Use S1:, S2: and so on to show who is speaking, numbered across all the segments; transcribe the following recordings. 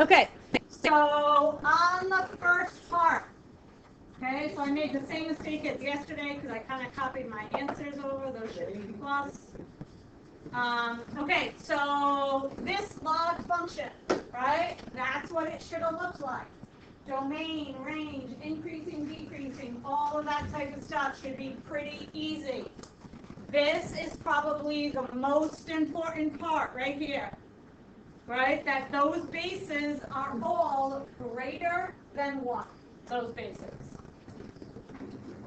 S1: Okay, so on the first part, okay, so I made the same mistake as yesterday because I kind of copied my answers over. Those should be plus. Okay, so this log function, right? That's what it should have looked like. Domain, range, increasing, decreasing, all of that type of stuff should be pretty easy. This is probably the most important part right here, right? That those bases are all greater than 1, those bases.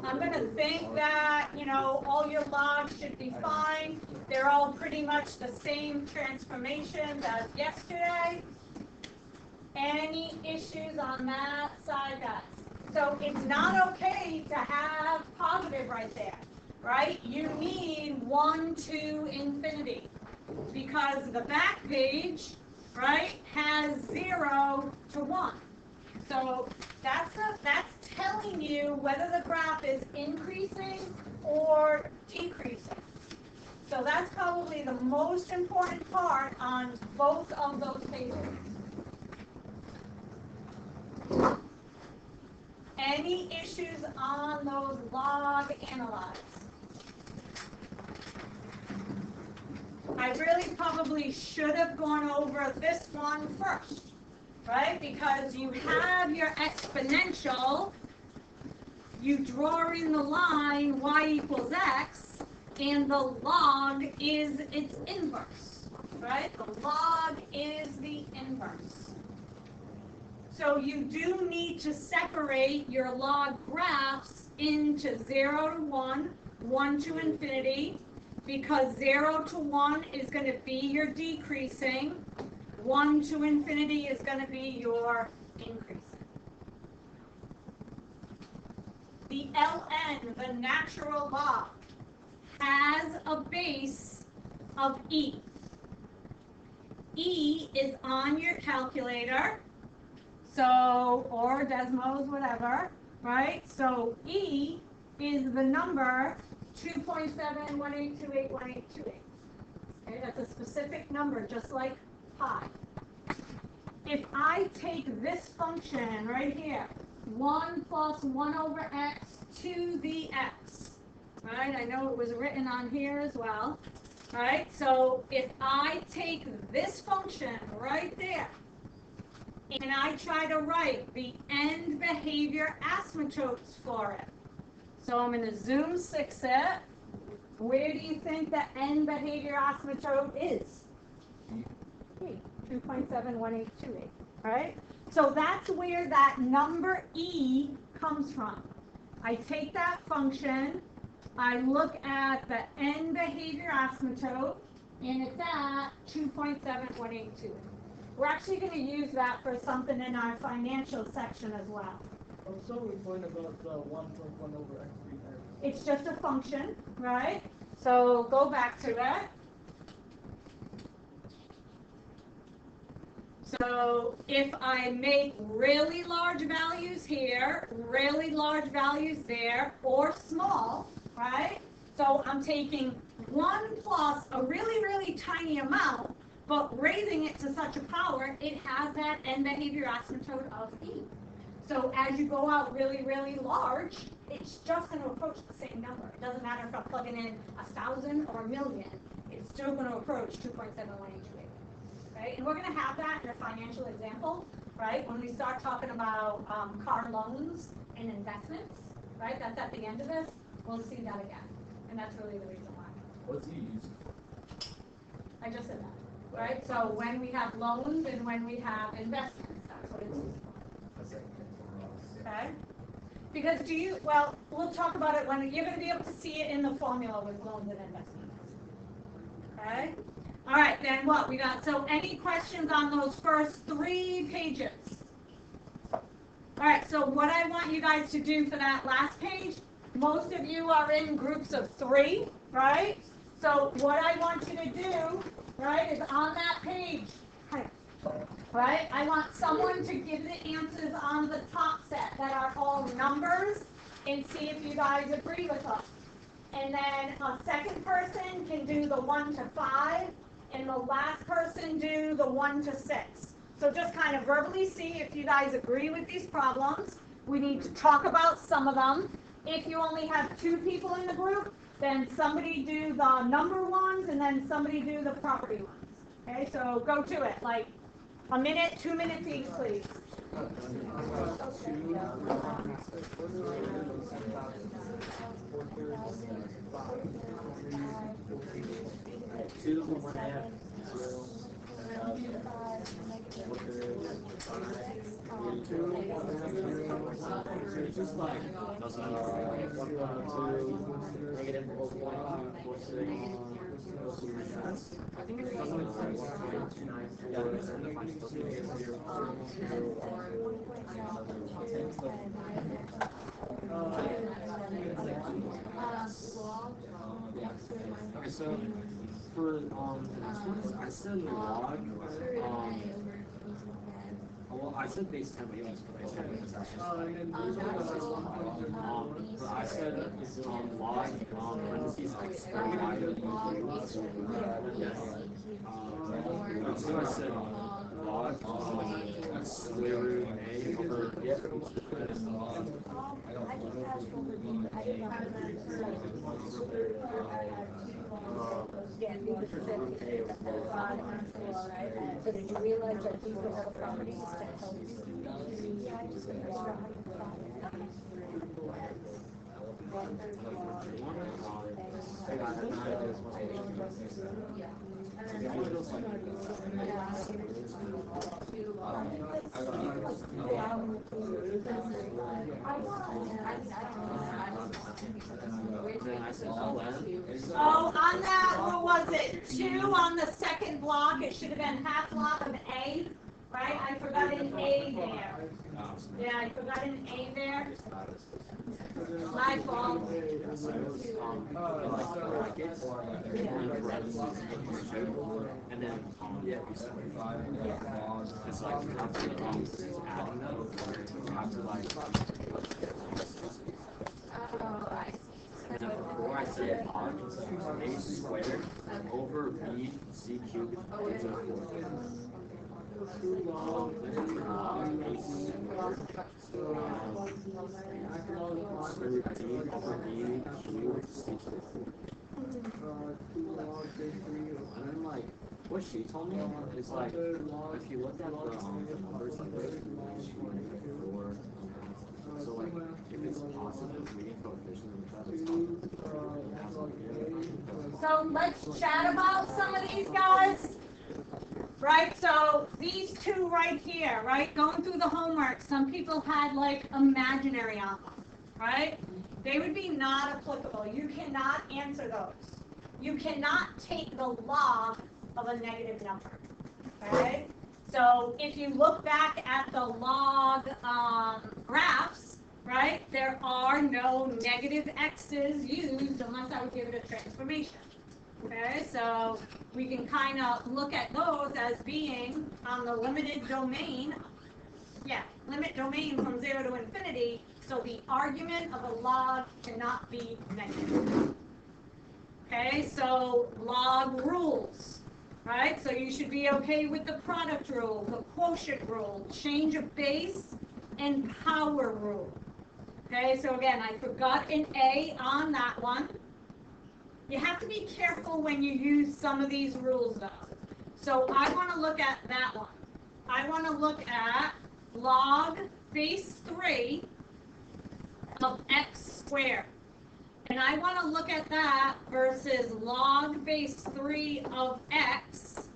S1: I'm going to think that, all your logs should be fine. They're all pretty much the same transformations as yesterday. Any issues on that side, guys? So it's not okay to have positive right there, right? You need 1 to infinity because the back page, right, has 0 to 1. So that's telling you whether the graph is increasing or decreasing. So that's probably the most important part on both of those pages. Any issues on those log analyze? I really probably should have gone over this one first, right? Because you have your exponential, you draw in the line y equals x, and the log is its inverse, right? The log is the inverse. So you do need to separate your log graphs into 0 to 1, 1 to infinity, because 0 to 1 is going to be your decreasing, 1 to infinity is going to be your increasing. The ln, the natural log, has a base of e. E is on your calculator, so, or Desmos, whatever, right? So E is the number 2.718281828. Okay, that's a specific number, just like pi. If I take this function right here, 1 plus 1 over x to the x, right? I know it was written on here as well, right? So if I take this function right there, and I try to write the end behavior asymptotes for it. So I'm going to zoom 6 it. Where do you think the end behavior asymptote is? 2.71828, right? So that's where that number E comes from. I take that function, I look at the end behavior asymptote, and it's at 2.7182. We're actually going to use that for something in our financial section as well.
S2: Also, we find about 1.1 over x.
S1: It's just a function, right? So go back to it. So if I make really large values here, really large values there, or small, right? So I'm taking 1 plus a really, really tiny amount, but raising it to such a power, it has that end behavior asymptote of E. So as you go out really, really large, it's just going to approach the same number. It doesn't matter if I'm plugging in 1,000 or 1,000,000, it's still going to approach 2.71828. Right? And we're going to have that in a financial example, right? When we start talking about car loans and investments, right? That's at the end of this. We'll see that again. And that's really the reason why.
S2: What's he using?
S1: I just said that. Right? So when we have loans and when we have investments, that's what it's used for. Okay? Because we'll talk about it when you're going to be able to see it in the formula with loans and investments. Okay? All right, then what? We got, so any questions on those first 3 pages? All right, so what I want you guys to do for that last page, most of you are in groups of 3, right? So what I want you to do, right, is on that page, right, I want someone to give the answers on the top set that are all numbers and see if you guys agree with us. And then a second person can do the 1 to 5, and the last person do the 1 to 6. So just kind of verbally see if you guys agree with these problems. We need to talk about some of them. If you only have 2 people in the group, then somebody do the number ones and then somebody do the property ones. Okay, so go to it, like a minute, 2 minutes each, please.
S3: It's just like doesn't negative 4.46. I think it doesn't Okay, so for I said log well, I said base 10, but you also put base 10 because that's just but I said log parentheses like square y so I said log square root a over
S4: So did you realize that these were all the properties that held
S1: Oh, on that, what was it? 2 on the second block. It should have been half block of A, right? I forgot an A there. Yeah, I forgot an A there. My fault.
S3: And then it's like adding them after like and then before I said log a squared over b c cubed is equal and then like what she told me is like if you look at the numbers like this, so like if it's positive leading coefficient
S1: So let's chat about some of these guys. Right, so these 2 right here, right, going through the homework, some people had like imaginary on them, right? They would be not applicable. You cannot answer those. You cannot take the log of a negative number, okay? So if you look back at the log graphs, right, there are no negative x's used unless I would give it a transformation. Okay, so we can kind of look at those as being on the limited domain. Yeah, limit domain from 0 to infinity. So the argument of a log cannot be negative. Okay, so log rules, right? So you should be okay with the product rule, the quotient rule, change of base, and power rule. Okay, so again, I forgot an A on that one. You have to be careful when you use some of these rules though. So I want to look at that one. I want to look at log base 3 of x squared. And I want to look at that versus log base 3 of x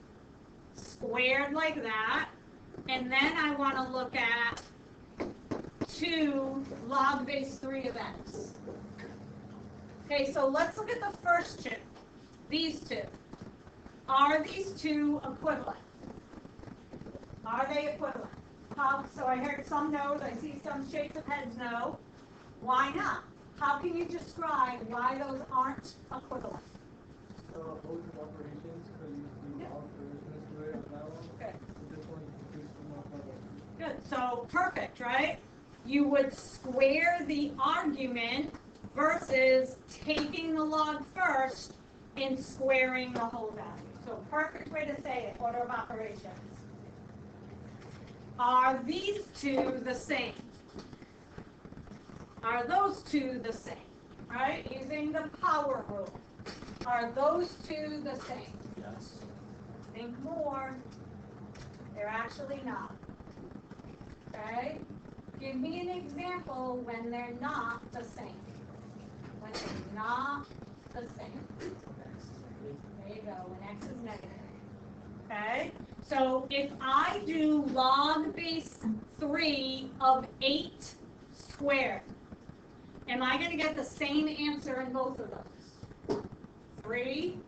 S1: squared like that. And then I want to look at 2 log base 3 of x. Okay, so let's look at the first 2. These 2. Are these 2 equivalent? Are they equivalent? So I heard some no's, I see some shakes of heads no. Why not? How can you describe why those aren't equivalent?
S2: Both operations, because you do operations to it on that one.
S1: Okay.
S2: So this one is more clever.
S1: Good, so perfect, right? You would square the argument versus taking the log first and squaring the whole value. So perfect way to say it, order of operations. Are these two the same? Are those two the same? Right? Using the power rule. Are those two the same?
S3: Yes.
S1: Think more. They're actually not. Okay? Give me an example when they're not the same. When they're not the same. There you go, when x is negative. Okay? So if I do log base 3 of 8 squared, am I going to get the same answer in both of those? 3,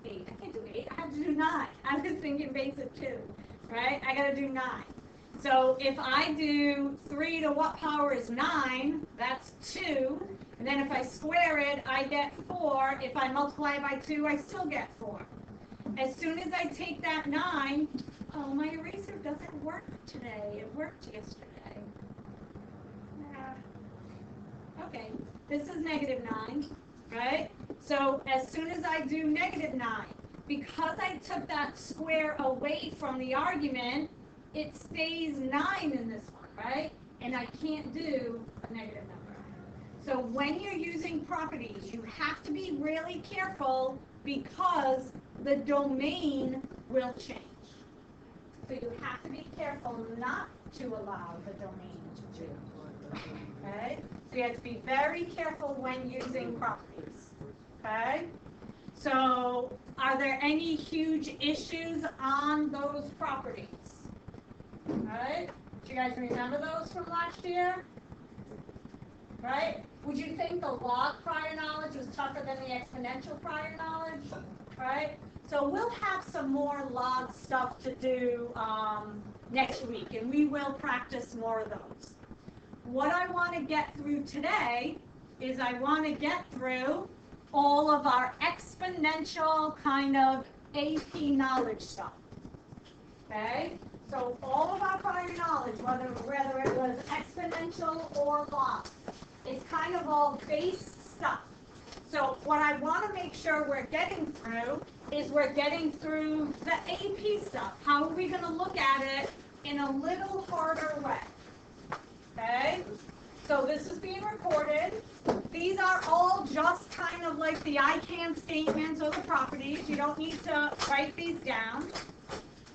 S1: 8. I can't do 8. I have to do 9. I was thinking base of 2. Right? I got to do 9. So if I do 3 to what power is 9, that's 2. And then if I square it, I get 4. If I multiply it by 2, I still get 4. As soon as I take that 9, oh, my eraser doesn't work today. It worked yesterday. Okay, this is negative 9, right? So as soon as I do negative 9, because I took that square away from the argument, it stays 9 in this one, right? And I can't do a negative number. So when you're using properties, you have to be really careful because the domain will change. So you have to be careful not to allow the domain to change. Okay? So you have to be very careful when using properties. Okay? So are there any huge issues on those properties? Right? Do you guys remember those from last year? Right? Would you think the log prior knowledge was tougher than the exponential prior knowledge? Right? So we'll have some more log stuff to do next week, and we will practice more of those. What I want to get through today is I want to get through all of our exponential kind of AP knowledge stuff. Okay? So all of our prior knowledge, whether it was exponential or log, it's kind of all base stuff. So what I want to make sure we're getting through is we're getting through the AP stuff. How are we going to look at it in a little harder way? Okay? So this is being recorded. These are all just kind of like the I can statements or the properties. You don't need to write these down.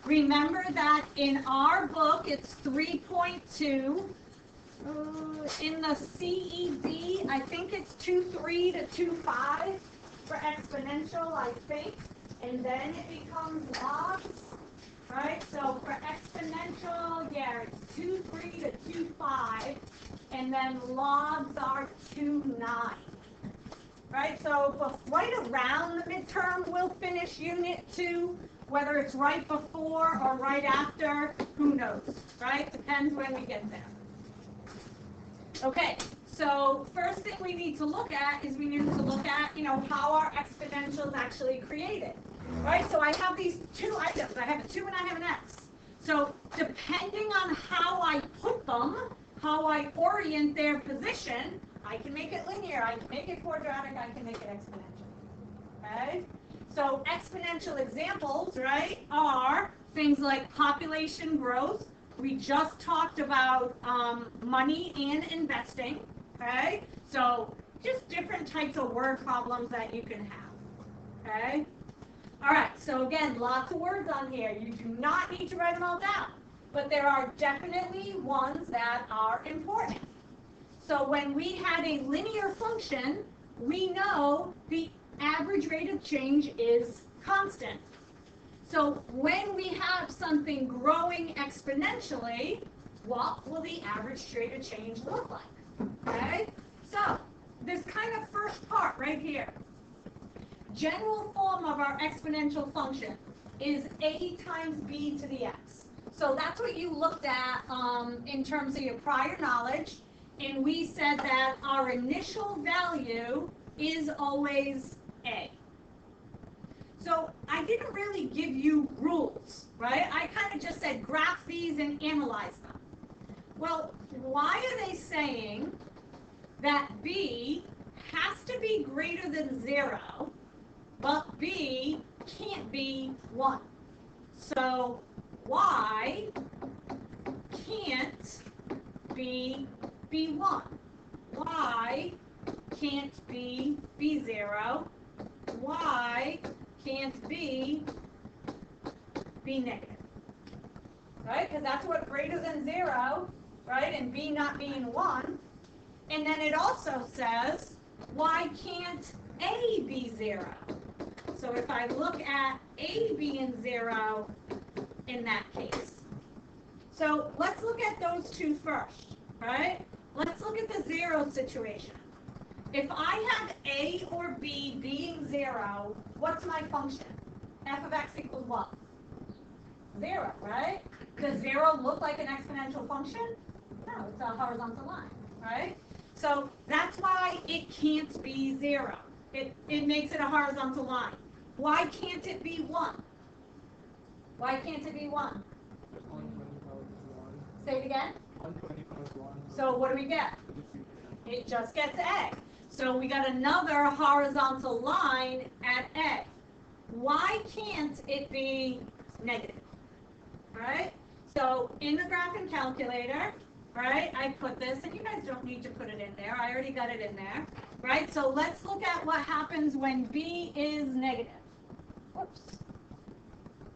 S1: Remember that in our book, it's 3.2. In the CEB, I think it's 2.3 to 2.5 for exponential, I think. And then it becomes logs, right? So for exponential, yeah, it's 2.3 to 2.5. And then logs are 2.9. Right? So right around the midterm, we'll finish Unit 2. Whether it's right before or right after, who knows, right? Depends when we get there. Okay, so first thing we need to look at is we need to look at, how our exponential is actually created, right? So I have these two items. I have a 2 and I have an x. So depending on how I put them, how I orient their position, I can make it linear, I can make it quadratic, I can make it exponential, okay? So exponential examples, right, are things like population growth. We just talked about money and investing, okay? So just different types of word problems that you can have, okay? All right, so again, lots of words on here. You do not need to write them all down, but there are definitely ones that are important. So when we have a linear function, we know the average rate of change is constant. So when we have something growing exponentially, what will the average rate of change look like? Okay? So this kind of first part right here, general form of our exponential function is a times b to the x. So that's what you looked at in terms of your prior knowledge. And we said that our initial value is always a. So I didn't really give you rules, right? I kind of just said graph these and analyze them. Well, why are they saying that b has to be greater than 0, but b can't be 1? So y B be 1? Why can't B be 0? Why can't B be negative? Right? Because that's what greater than 0, right? And B not being 1. And then it also says, why can't A be 0? So if I look at A being 0 in that case. So let's look at those two first, right? Let's look at the 0 situation. If I have A or B being 0, what's my function? F of x equals what? 0, right? Does 0 look like an exponential function? No, it's a horizontal line, right? So that's why it can't be 0. It makes it a horizontal line. Why can't it be 1? Why can't it be 1?
S2: 120
S1: Say it again.
S2: 120 plus 1.
S1: So what do we get? It just gets A. So we got another horizontal line at A. Why can't it be negative? Right? So in the graphing calculator, right, I put this, and you guys don't need to put it in there. I already got it in there. Right? So let's look at what happens when B is negative. Whoops.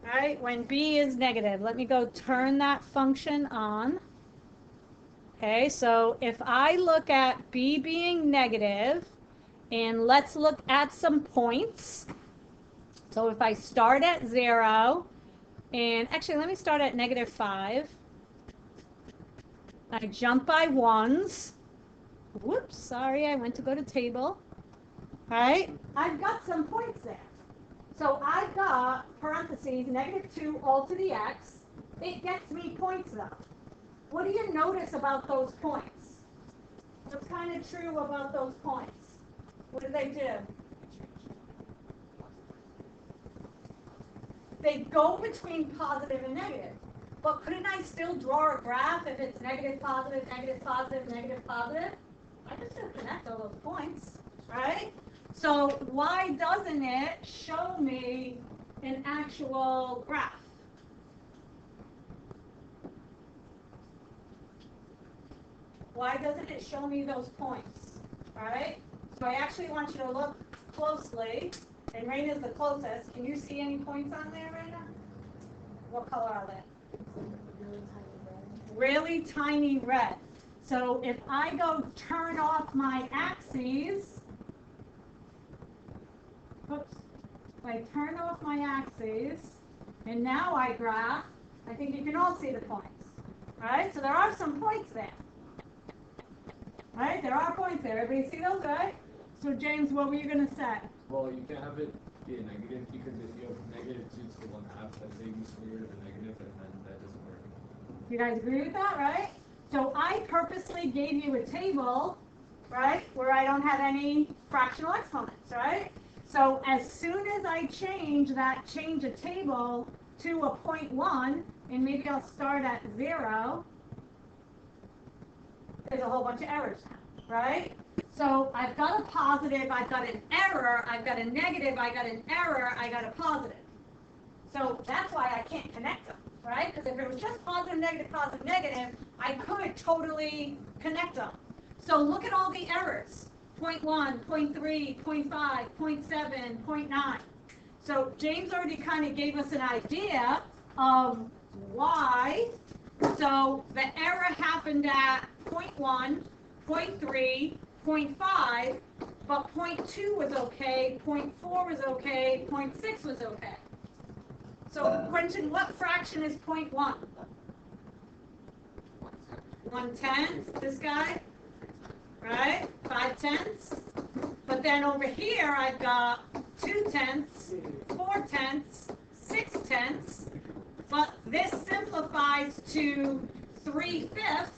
S1: All right, when B is negative, let me go turn that function on. Okay, so if I look at B being negative, and let's look at some points. So if I start at 0, and actually let me start at -5. I jump by 1s. Whoops, sorry, I went to go to table. All right, I've got some points there. So I've got parentheses, -2 all to the x. It gets me points though. What do you notice about those points? What's kind of true about those points? What do? They go between positive and negative. But couldn't I still draw a graph if it's negative, positive, negative, positive, negative, positive? I can still connect all those points, right? So why doesn't it show me an actual graph? Why doesn't it show me those points? All right? So I actually want you to look closely. And Raina's the closest. Can you see any points on there, Raina? What color are they? Really tiny red. So if I go turn off my axes, oops, if I turn off my axes, and now I graph, I think you can all see the points. All right? So there are some points there. Right? There are points there. Everybody see those, right? So James, what were you going to say?
S2: Well, you can't have it be a negative because if you have -2 to the 1/2, that's a square root of a negative, and then that doesn't work.
S1: You guys agree with that, right? So I purposely gave you a table, right, where I don't have any fractional exponents, right? So as soon as I change a table to a 0.1, and maybe I'll start at 0, there's a whole bunch of errors now, right? So I've got a positive, I've got an error, I've got a negative, I got an error, I got a positive. So that's why I can't connect them, right? Because if it was just positive, negative, I could totally connect them. So look at all the errors. 0.1, 0.3, 0.5, 0.7, 0.9. So James already kind of gave us an idea of why. So the error happened at 0.1, 0.3, 0.5, but 0.2 was okay, 0.4 was okay, 0.6 was okay. So Quentin, what fraction is 0.1? 1/10, this guy, right? 5/10. But then over here I've got 2/10, 4/10, 6/10. But this simplifies to 3/5.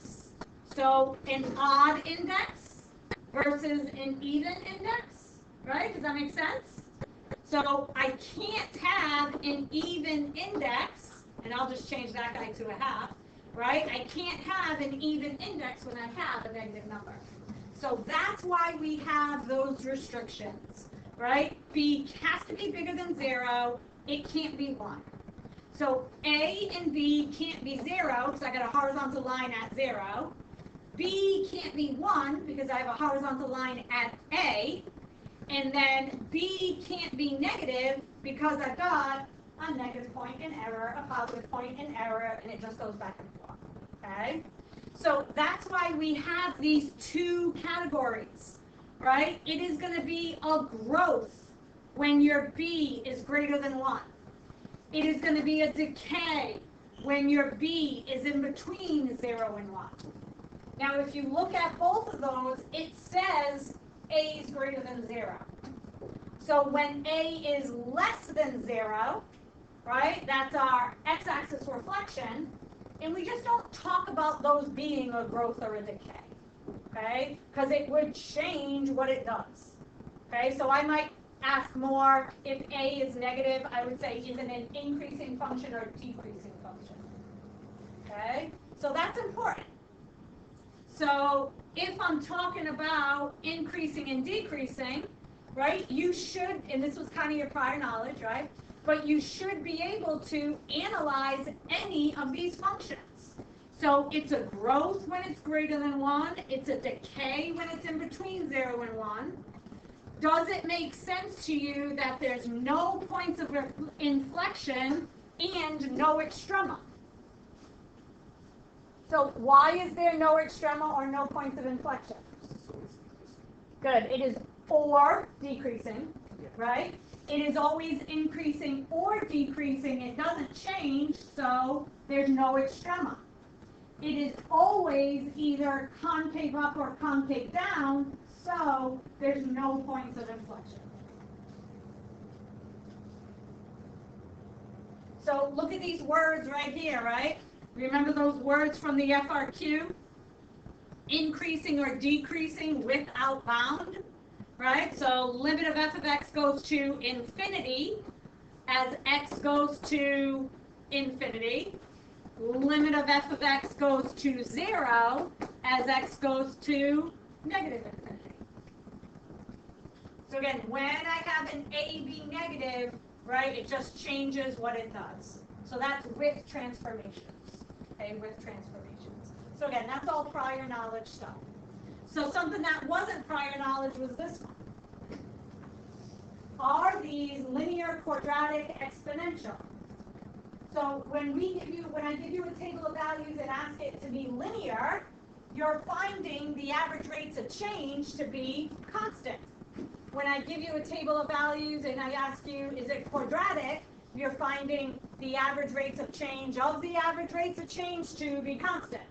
S1: So an odd index versus an even index, right? Does that make sense? So I can't have an even index, and I'll just change that guy to a half, right? I can't have an even index when I have a negative number. So that's why we have those restrictions, right? B has to be bigger than 0. It can't be 1. So A and B can't be 0 because I got a horizontal line at 0. B can't be 1 because I have a horizontal line at A, and then B can't be negative because I've got a negative point in error, a positive point in error, and it just goes back and forth, okay? So that's why we have these two categories, right? It is going to be a growth when your B is greater than 1. It is going to be a decay when your B is in between 0 and 1. Now, if you look at both of those, it says A is greater than 0. So when A is less than 0, right, that's our x-axis reflection, and we just don't talk about those being a growth or a decay, okay? Because it would change what it does, okay? So I might ask more, if A is negative, I would say, is it an increasing function or decreasing function, okay? So that's important. So if I'm talking about increasing and decreasing, right, you should, and this was kind of your prior knowledge, right? But you should be able to analyze any of these functions. So it's a growth when it's greater than 1. It's a decay when it's in between 0 and 1. Does it make sense to you that there's no points of inflection and no extrema? So why is there no extrema or no points of inflection? Good. It is or decreasing, right? It is always increasing or decreasing. It doesn't change, so there's no extrema. It is always either concave up or concave down, so there's no points of inflection. So look at these words right here, right? Remember those words from the FRQ? Increasing or decreasing without bound, right? So limit of f of x goes to infinity as x goes to infinity. Limit of f of x goes to 0 as x goes to negative infinity. So again, when I have an a be negative, right, it just changes what it does. So that's with transformations, okay, with transformations. So again, that's all prior knowledge stuff. So something that wasn't prior knowledge was this one. Are these linear, quadratic, exponential? So when I give you a table of values and ask it to be linear, you're finding the average rates of change to be constant. When I give you a table of values and I ask you, is it quadratic, you're finding the average rates of change of the average rates of change to be constant.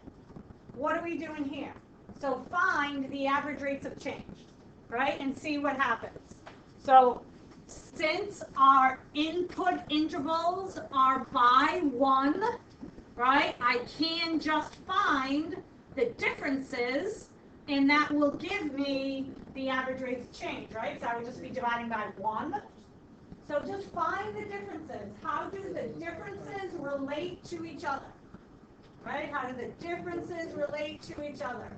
S1: What are we doing here? So find the average rates of change, right? And see what happens. So since our input intervals are by 1, right, I can just find the differences, and that will give me the average rates of change, right? So I would just be dividing by 1. So just find the differences. How do the differences relate to each other? Right? How do the differences relate to each other?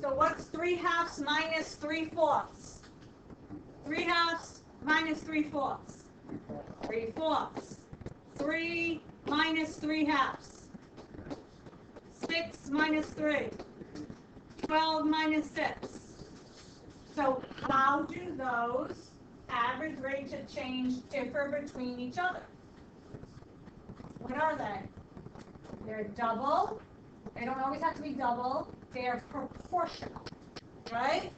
S1: So what's 3/2 minus 3/4? 3/2 minus 3/4. 3/4. 3 minus 3/2. 6 minus 3. 12 minus 6. So how do those average rates of change differ between each other? What are they? They're double. They don't always have to be double. They're proportional, right?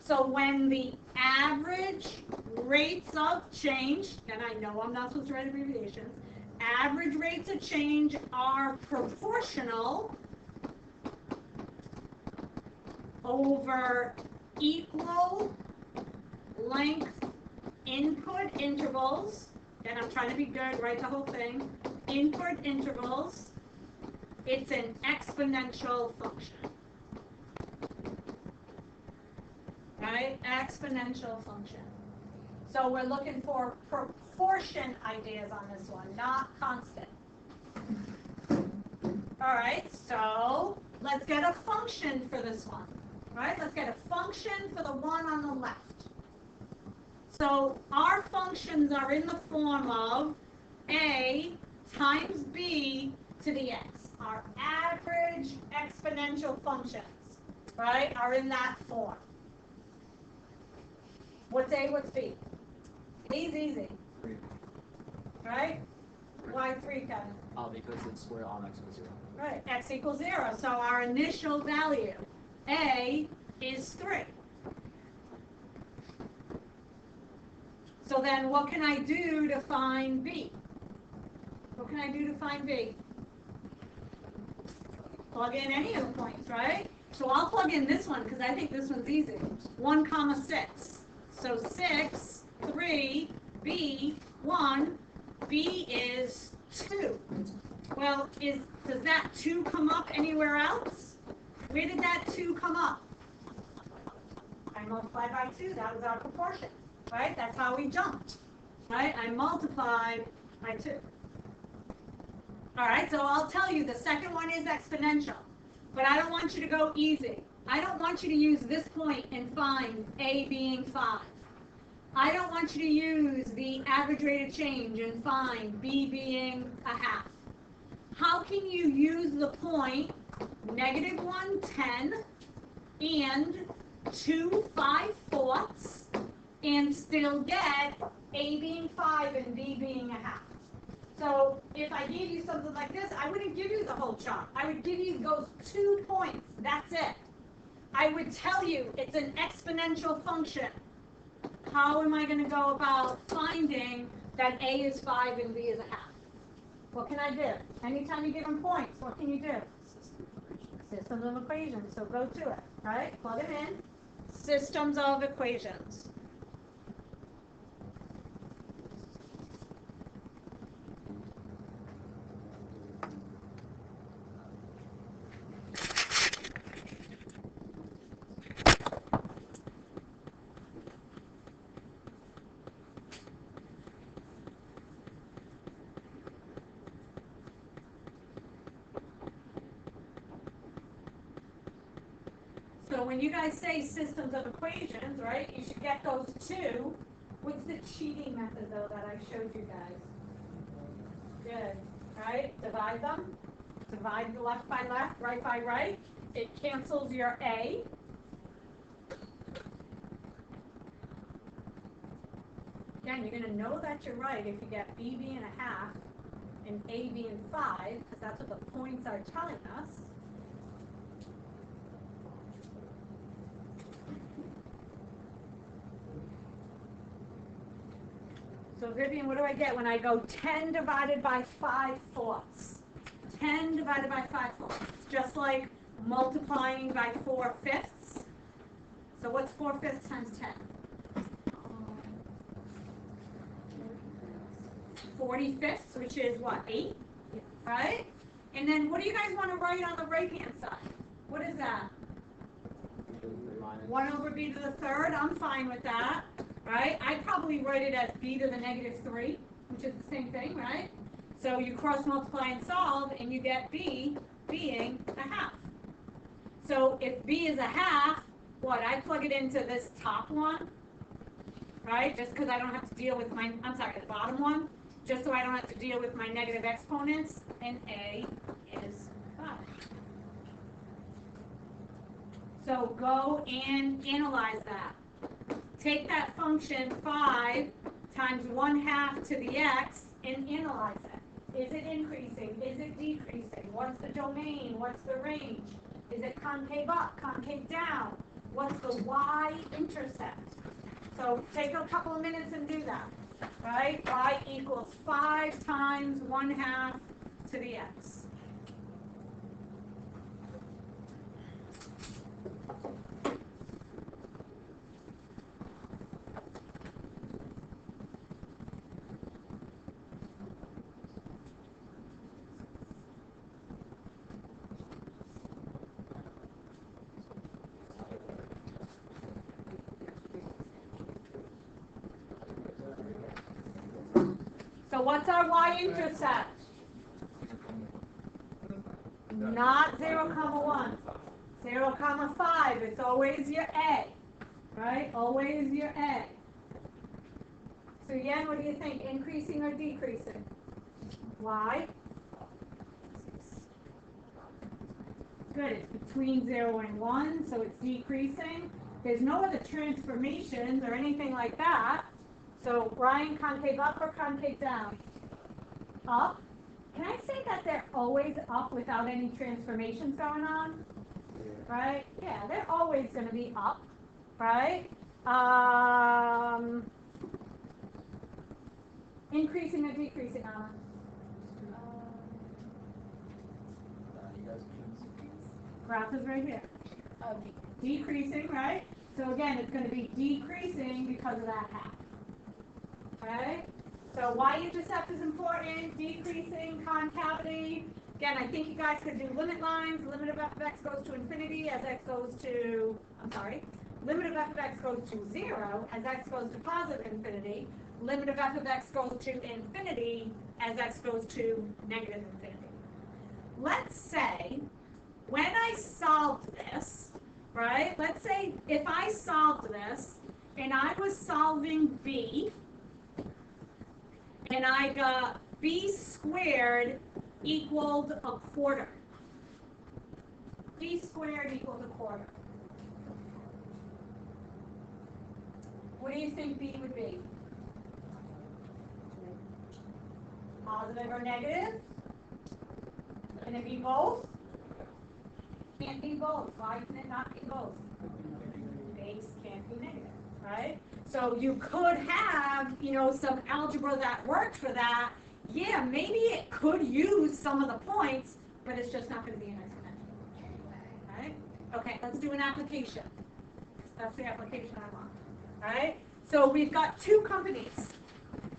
S1: So when the average rates of change, and I know I'm not supposed to write abbreviations, average rates of change are proportional over equal length input intervals, and I'm trying to be good, write the whole thing, input intervals, it's an exponential function. Right? Exponential function. So we're looking for proportion ideas on this one, not constant. All right, so let's get a function for this one. Right? Let's get a function for the one on the left. So our functions are in the form of a times b to the x. Our average exponential functions, right, are in that form. What's A, what's B? A's easy, right? Why 3, Kevin?
S3: Because it's square on x equals 0.
S1: Right, x equals 0, so our initial value, A, is 3. So then what can I do to find B? What can I do to find B? Plug in any of the points, right? So I'll plug in this one because I think this one's easy. 1 comma 6. So 6, 3, B, 1, B is 2. Well, does that 2 come up anywhere else? Where did that 2 come up? I multiplied by 2, that was our proportion, right? That's how we jumped, right? I multiplied by 2. All right, so I'll tell you, the second one is exponential, but I don't want you to go easy. I don't want you to use this point and find A being 5. I don't want you to use the average rate of change and find B being a half. How can you use the point -1, 10 and 2, 5/4 and still get A being 5 and B being a half? So if I gave you something like this, I wouldn't give you the whole chart. I would give you those 2 points. That's it. I would tell you it's an exponential function. How am I going to go about finding that A is 5 and B is a half? What can I do? Anytime you give them points, what can you do? Systems of equations. So go to it, right? Plug them in. Systems of equations. So when you guys say systems of equations, right, you should get those 2. What's the cheating method, though, that I showed you guys? Good, right? Divide them. Divide the left by left, right by right. It cancels your A. Again, you're going to know that you're right if you get B being a half and A being 5, because that's what the points are telling us. So Vivian, what do I get when I go 10 divided by 5/4? 10 divided by 5/4. Just like multiplying by 4/5. So what's 4/5 times 10? 45ths, which is what, 8? Right? And then what do you guys want to write on the right-hand side? What is that? 1 over b to the 3rd. I'm fine with that. Right? I'd probably write it as b to the -3, which is the same thing, right? So you cross multiply and solve, and you get b being a half. So if b is a half, what? I plug it into this top one, right? Just because I don't have to deal with my, I'm sorry, the bottom one, just so I don't have to deal with my negative exponents, and a is 5. So go and analyze that. Take that function 5 times 1/2 to the x and analyze it. Is it increasing? Is it decreasing? What's the domain? What's the range? Is it concave up, concave down? What's the y-intercept? So take a couple of minutes and do that, right? Y equals 5 times 1/2 to the x. So what's our y-intercept? Not 0,1. 0,5. It's always your A, right? Always your A. So again, what do you think? Increasing or decreasing? Y? Good, it's between 0 and 1, so it's decreasing. There's no other transformations or anything like that. So Ryan, concave up or concave down? Up. Can I say that they're always up without any transformations going on? Right? Yeah, they're always going to be up, right? Increasing or decreasing, Anna? Graph is right here. Decreasing, right? So again, it's going to be decreasing because of that half. Okay? So y-intercept is important, decreasing, concavity. Again, I think you guys could do limit lines. Limit of f of x goes to infinity as x goes to, limit of f of x goes to 0 as x goes to positive infinity. Limit of f of x goes to infinity as x goes to negative infinity. Let's say, when I solved this, right, let's say if I solved this and I was solving b, and I got b squared equaled a quarter. B squared equals a quarter. What do you think b would be? Positive or negative? Can it be both? Can't be both. Why can it not be both? Base can't be negative, right? So you could have, some algebra that worked for that. Yeah, maybe it could use some of the points, but it's just not going to be an exponential. Right? Okay, let's do an application. That's the application I want. All right? So we've got two companies,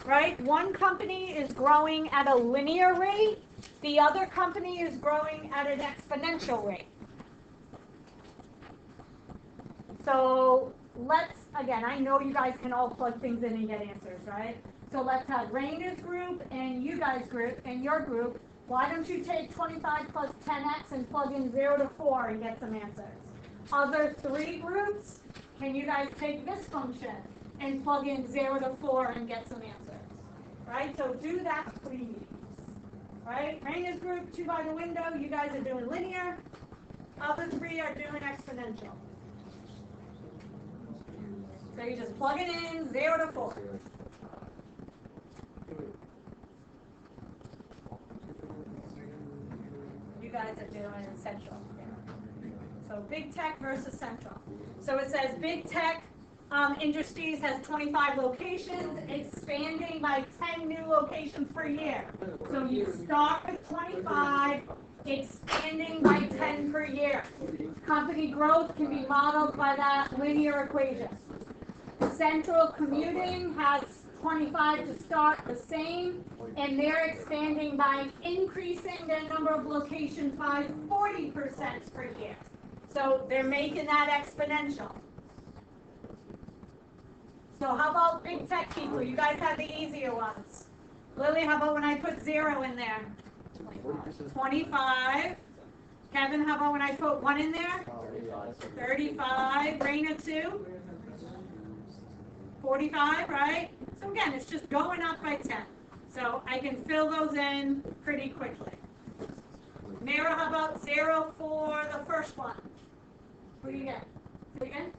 S1: right? One company is growing at a linear rate. The other company is growing at an exponential rate. So let's, again, I know you guys can all plug things in and get answers, right? So let's have Raina's group and you guys group and your group. Why don't you take 25 plus 10x and plug in 0 to 4 and get some answers? Other three groups, can you guys take this function and plug in 0 to 4 and get some answers? Right? So do that, please. Right? Raina's group, 2 by the window, you guys are doing linear. Other three are doing exponential. So you just plug it in, 0 to 4. You guys are doing central. So big tech versus central. So it says big tech industries has 25 locations, expanding by 10 new locations per year. So you start with 25, expanding by 10 per year. Company growth can be modeled by that linear equation. Central commuting has 25 to start the same, and they're expanding by increasing their number of locations by 40% per year. So they're making that exponential. So how about big tech people? You guys have the easier ones. Lily, how about when I put 0 in there? 25. Kevin, how about when I put 1 in there? 35. Raina, 2. 45, right? So again, it's just going up by 10. So I can fill those in pretty quickly. Mara, how about 0 for the first one? What do you get? Again?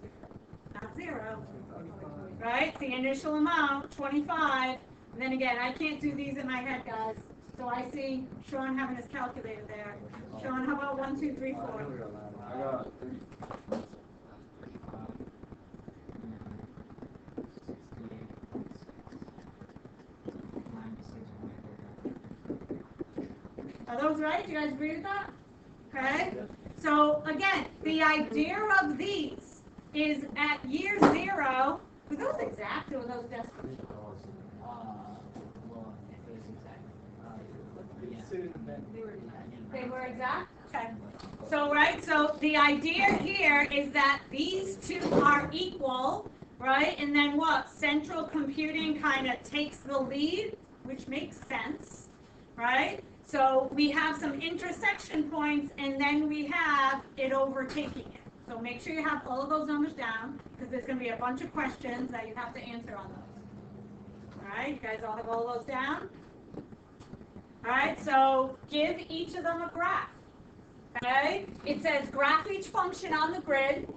S1: Not 0. Right? The initial amount, 25. And then again, I can't do these in my head, guys. So I see Sean having his calculator there. Sean, how about 1, 2, 3, 4?
S2: I got 30.
S1: Are those right? Do you guys agree with that? Okay. So again, the idea of these is at year 0. Were those exact or were those decimal? They were exact? Okay. So, right, so the idea here is that these two are equal, right? And then what? Central computing kind of takes the lead, which makes sense, right? So we have some intersection points, and then we have it overtaking it. So make sure you have all of those numbers down, because there's going to be a bunch of questions that you have to answer on those. All right, you guys all have all those down? All right, so give each of them a graph. Okay, it says graph each function on the grid,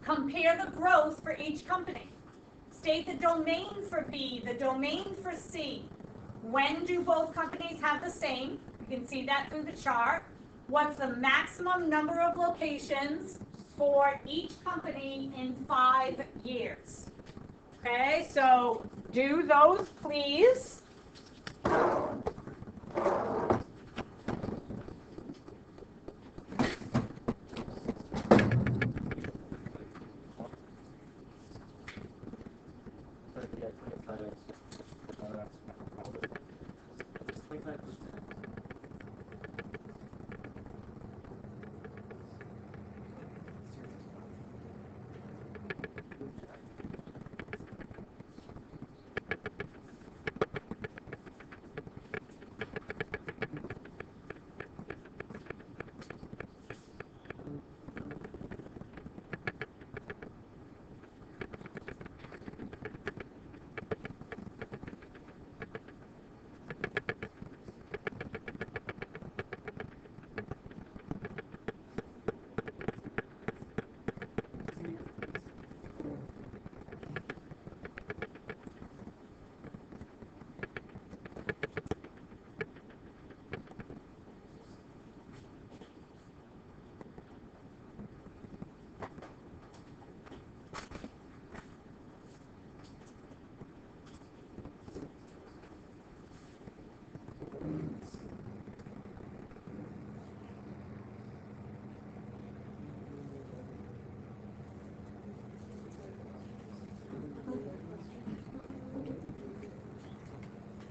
S1: compare the growth for each company. State the domain for B, the domain for C. When do both companies have the same? You can see that through the chart. What's the maximum number of locations for each company in 5 years? Okay, so do those, please.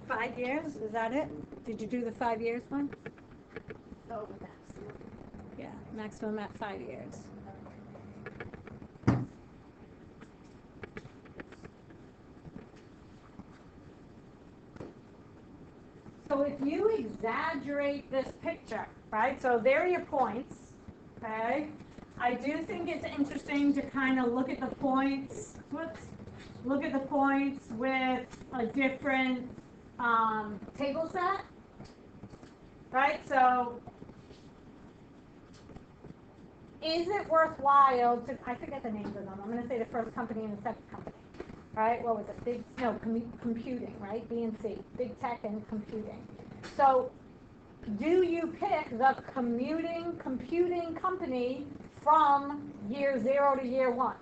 S1: Five years, is that it? Did you do the 5 years one?
S4: So that's,
S1: Yeah, maximum at 5 years. So if you exaggerate this picture, right, so there are your points, okay? I do think it's interesting to kind of look at the points, look at the points with a different table set, right? So is it worthwhile to, I forget the names of them, I'm going to say the first company and the second company, right? What was it? Computing, right? B and C, big tech and computing. So do you pick the computing company from year 0 to year 1?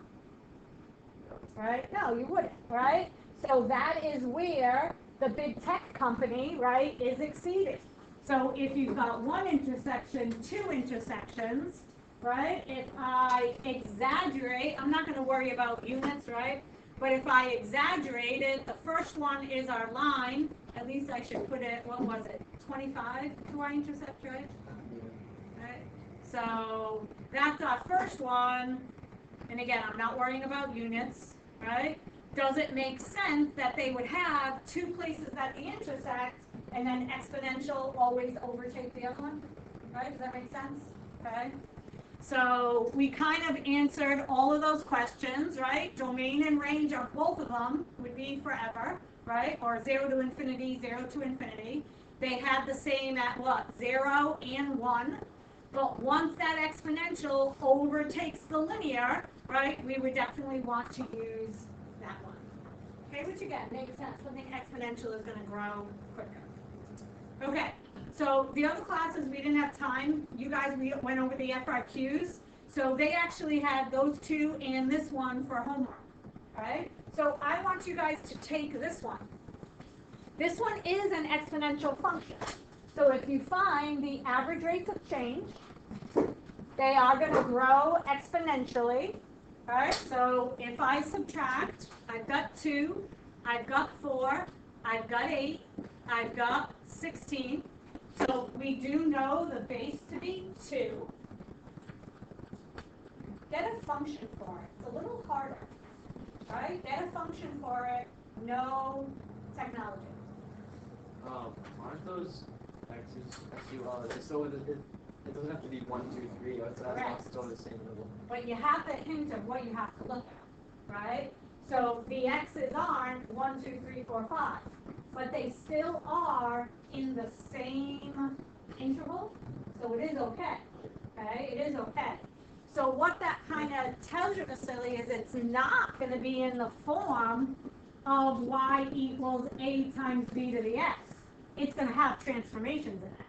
S1: Right? No, you wouldn't, right? So that is where the big tech company, right, is exceeding. So if you've got one intersection, 2 intersections, right, if I exaggerate, I'm not going to worry about units, right? But if I exaggerate it, the first one is our line. At least I should put it, what was it, 25 to our intercept, right? Right? So that's our first one. And again, I'm not worrying about units, right? Does it make sense that they would have 2 places that they intersect and then exponential always overtake the other one? Right? Does that make sense? Okay. So we kind of answered all of those questions, right? Domain and range of both of them would be forever, right? Or 0 to infinity, 0 to infinity. They had the same at what? 0 and 1. But once that exponential overtakes the linear, right, we would definitely want to use that one. Okay, which again makes sense. Something exponential is going to grow quicker. Okay, so the other classes we didn't have time. You guys, we went over the FRQs. So they actually had those 2 and this one for homework, right? So I want you guys to take this one. This one is an exponential function. So if you find the average rates of change, they are going to grow exponentially. All right, so if I subtract, I've got 2, I've got 4, I've got 8, I've got 16. So we do know the base to be 2. Get a function for it. It's a little harder, right? Get a function for it. No technology.
S3: Aren't those x's, so it doesn't have to be 1, 2, 3, it's still the same level.
S1: But you have the hint of what you have to look at, right? So the x's aren't 1, 2, 3, 4, 5, but they still are in the same interval, so it is okay. okay? It is okay. So what that kind of tells you, Vasily, is it's not gonna be in the form of y equals a times b to the x. It's gonna have transformations in it.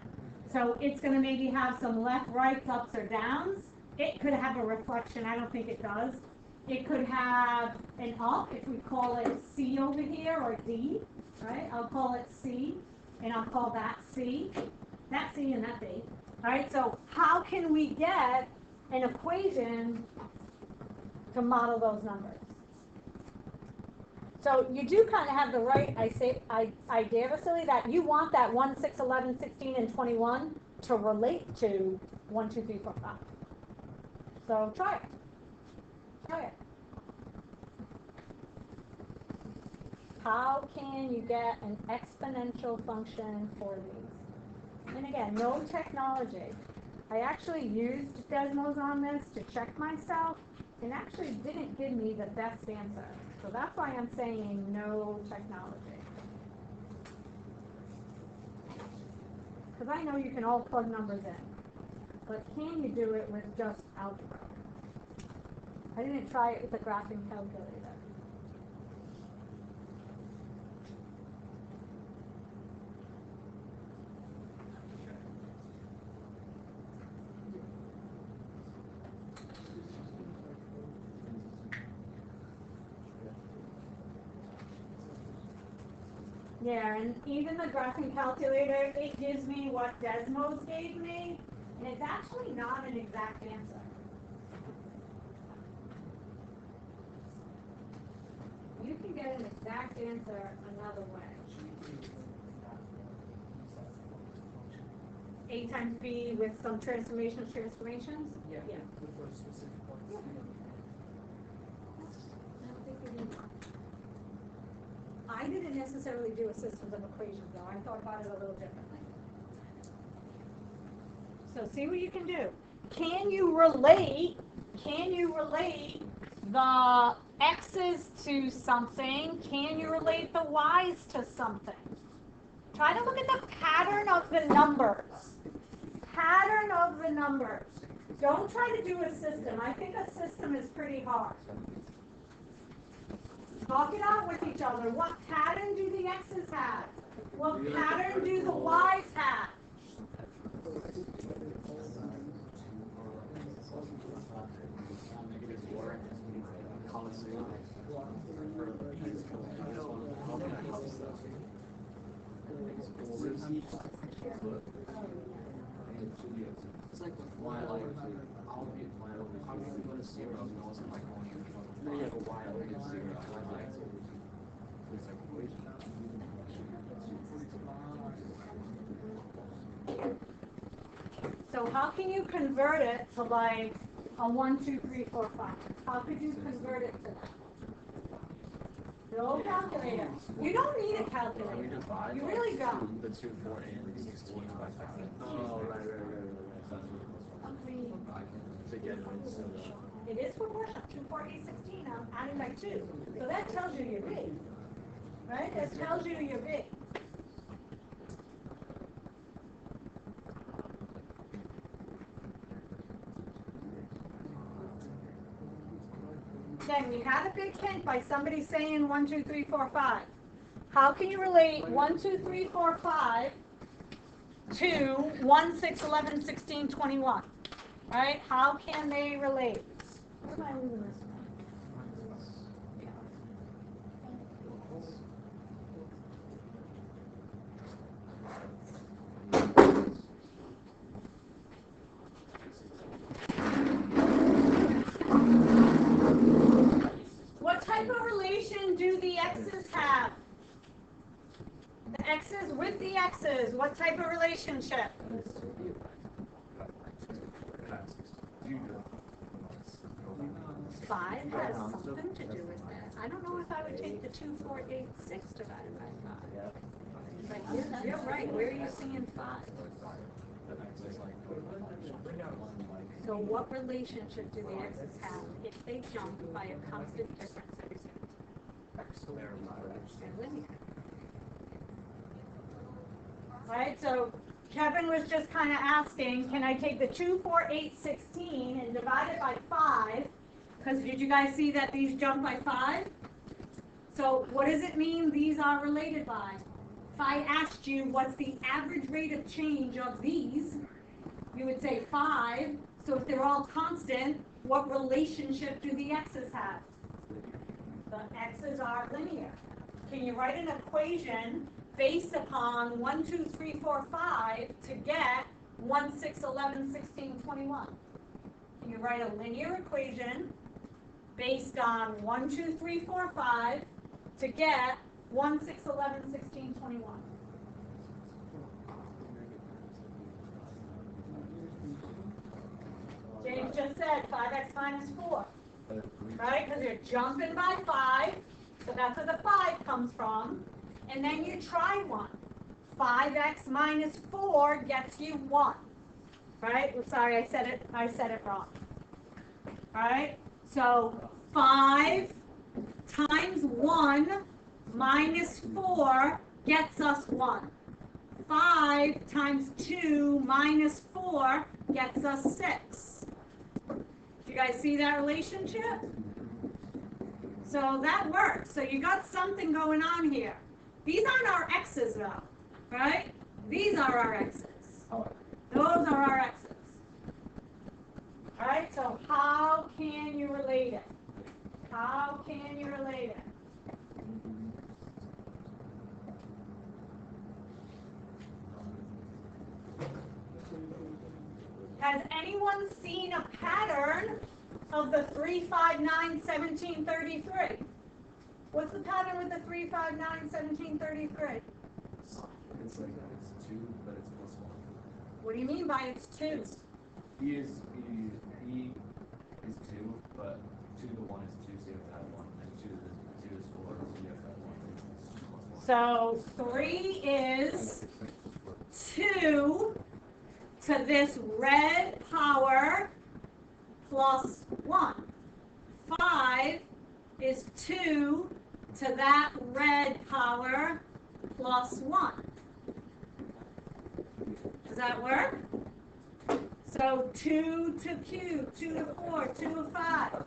S1: So it's gonna maybe have some left, rights, ups, or downs. It could have a reflection, I don't think it does. It could have an up, if we call it C over here, or D, right? I'll call it C, and I'll call that C, that C and that B. All right, so how can we get an equation to model those numbers? So you do kind of have the right idea, Vasily, that you want that 1, 6, 11, 16, and 21 to relate to 1, 2, 3, 4, 5. So try it. Try it. How can you get an exponential function for these? And again, no technology. I actually used Desmos on this to check myself, and actually didn't give me the best answer. So that's why I'm saying no technology. Because I know you can all plug numbers in, but can you do it with just algebra? I didn't try it with a graphing calculator. Yeah, and even the graphing calculator, it gives me what Desmos gave me, and it's actually not an exact answer. You can get an exact answer another way. A times B with some transformations?
S3: Yeah.
S1: Yeah.
S3: With those specific ones.
S1: I don't think we do. I didn't necessarily do a systems of equations though, I thought about it a little differently. So see what you can do. Can you relate the x's to something? Can you relate the y's to something? Try to look at the pattern of the numbers. Pattern of the numbers. Don't try to do a system. I think a system is pretty hard. Talk it out with each other. What pattern do the x's have? What pattern do the y's have?
S3: It's like with y, like, I'll be y over 0, no one's like going to then you have a y over 0, it's like equation.
S1: So how can you convert it to like a 1, 2, 3, 4, 5? How could you convert it to that? No calculator. You don't need a calculator. You really don't.
S3: The 2, 4, and 16 by 5. Oh, right. To get it, so
S1: It is proportional. 2, 4, 8, 16. I'm adding by 2. So that tells you you're big. Right? That tells you you're big. Then we had a big hint by somebody saying 1, 2, 3, 4, 5. How can you relate 1, 2, 3, 4, 5 to 1, 6, 11, 16, 21? Right? How can they relate? Where am I losing this one? What type of relation do the x's have? The x's with the x's, what type of relationship? 5 has something to do with that. I don't know if I would take the 2, 4, 8, 6 divided by 5. But you're right. Where are you seeing 5? So what relationship do the x's have if they jump by a constant difference? They're linear. Right, so Kevin was just kind of asking, can I take the 2, 4, 8, 16 and divide it by 5? Because did you guys see that these jump by 5? So what does it mean these are related by? If I asked you what's the average rate of change of these, you would say 5. So if they're all constant, what relationship do the x's have? The x's are linear. Can you write an equation based upon 1, 2, 3, 4, 5 to get 1, 6, 11, 16, 21? Can you write a linear equation based on 1, 2, 3, 4, 5 to get 1, 6, 11, 16, 21? James just said 5x minus 4, right? Because you're jumping by 5, so that's where the 5 comes from. And then you try 1. 5x minus 4 gets you 1, right? Well, sorry, I said it wrong. All right, so 5 times 1 minus 4 gets us 1. 5 times 2 minus 4 gets us 6. Do you guys see that relationship? So that works. So you got something going on here. These aren't our x's though, right? These are our x's. Those are our x's. All right, so how can you relate it? How can you relate it? Has anyone seen a pattern of the 3, 5, 9, 17, 33? What's the pattern with the 3, 5, 9, 17, 33?
S2: It's like, it's 2, but it's plus 1.
S1: What do you mean by it's 2?
S2: E is 2, but 2 to 1 is 2, so you have to add 1. And 2 is 4, so you have to add 1.
S1: So 3 is 2 to this red power plus 1. 5 is 2 to that red power plus 1. Does that work? So 2 to cube, 2 to 4, 2 to 5.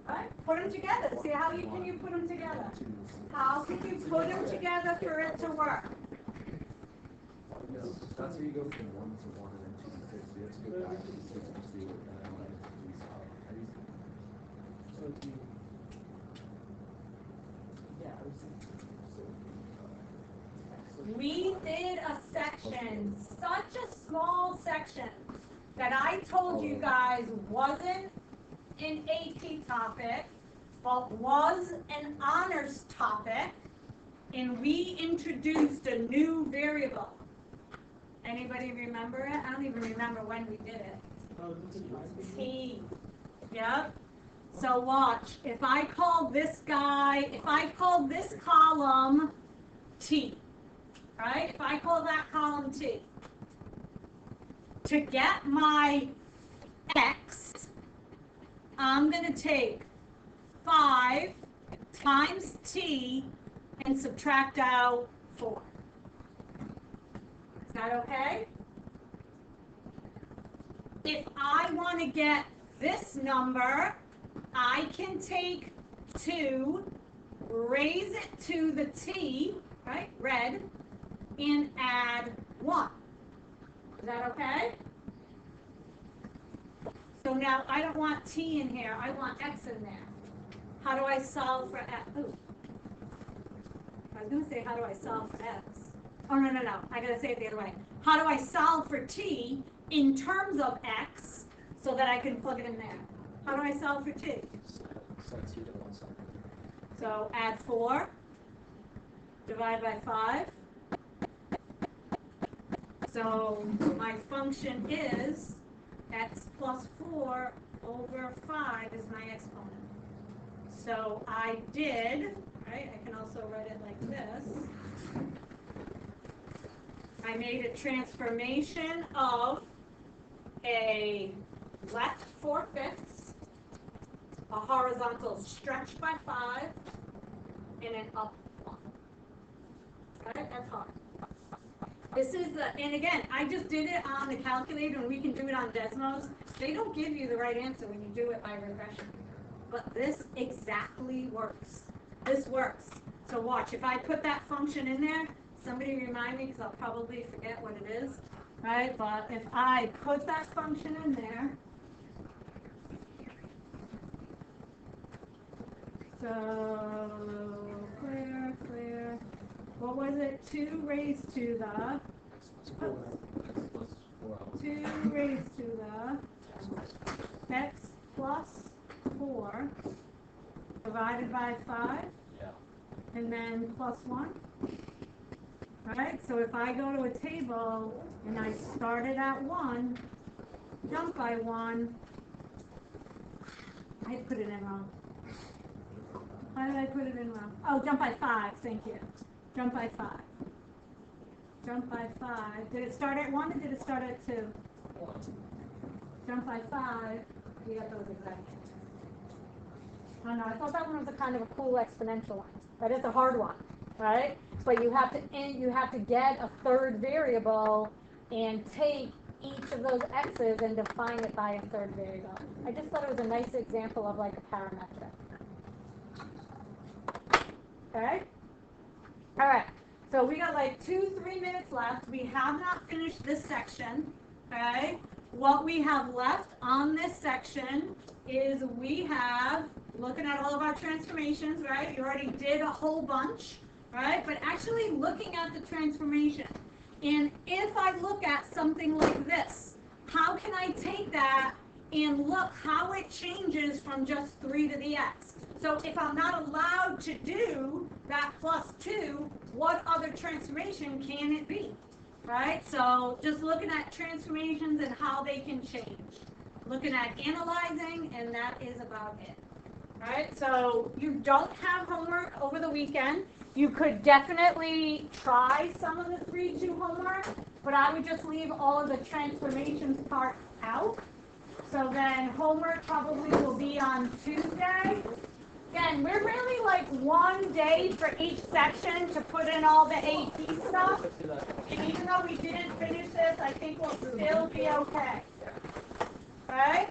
S1: Right? Put them together. See how can you put them together? How can you put them together for it to work?
S2: That's how you go from 1 to 1 and then 2 to 6. You have to go back to 6 to 2 and then 1 to 3.
S1: We did a section, such a small section, that I told you guys wasn't an AP topic, but was an honors topic, and we introduced a new variable. Anybody remember it? I don't even remember when we did it. T. Yep. So watch, if I call this column T, right? If I call that column T, to get my X, I'm going to take 5 times T and subtract out 4. Is that okay? If I want to get this number, I can take 2, raise it to the T, right, red, and add 1. Is that okay? So now I don't want T in here, I want X in there. How do I solve for X? Ooh. I was going to say, how do I solve for X? Oh, no, I got to say it the other way. How do I solve for T in terms of X so that I can plug it in there? How do I solve for T? So add 4, divide by 5. So my function is X plus 4 over 5 is my exponent. So I did, right, I can also write it like this. I made a transformation of a left 4/5, a horizontal stretch by 5, and an up 1. Right? That's hard. This is the, and again, I just did it on the calculator and we can do it on Desmos. They don't give you the right answer when you do it by regression. But this exactly works. This works. So watch, if I put that function in there, somebody remind me because I'll probably forget what it is, right? But if I put that function in there, so clear, what was it? 2 raised to the,
S2: X plus 4.
S1: 2 raised to the x plus 4 divided by 5,
S2: Yeah.
S1: and then plus 1. Right? So if I go to a table and I started at 1, jump by 1, I put it in wrong. Why did I put it in wrong? Oh, jump by 5, thank you. Jump by 5. Jump by 5. Did it start at 1 or did it start at 2?
S2: 1.
S1: Jump by 5. You got those exact. Oh no, I thought that one was a kind of a cool exponential one. That is a hard one, right? But you have to get a third variable and take each of those x's and define it by a third variable. I just thought it was a nice example of like a parametric. Okay? All right. So we got like 2-3 minutes left. We have not finished this section. Okay? What we have left on this section is we have, looking at all of our transformations, right? You already did a whole bunch, right? But actually looking at the transformation. And if I look at something like this, how can I take that and look how it changes from just 3 to the x? So if I'm not allowed to do that plus 2, what other transformation can it be? Right? So just looking at transformations and how they can change. Looking at analyzing, and that is about it. Right? So you don't have homework over the weekend. You could definitely try some of the 3-2 homework, but I would just leave all of the transformations part out. So then homework probably will be on Tuesday. Again, we're really like 1 day for each section to put in all the AP stuff. And even though we didn't finish this, I think we'll still be okay. Alright?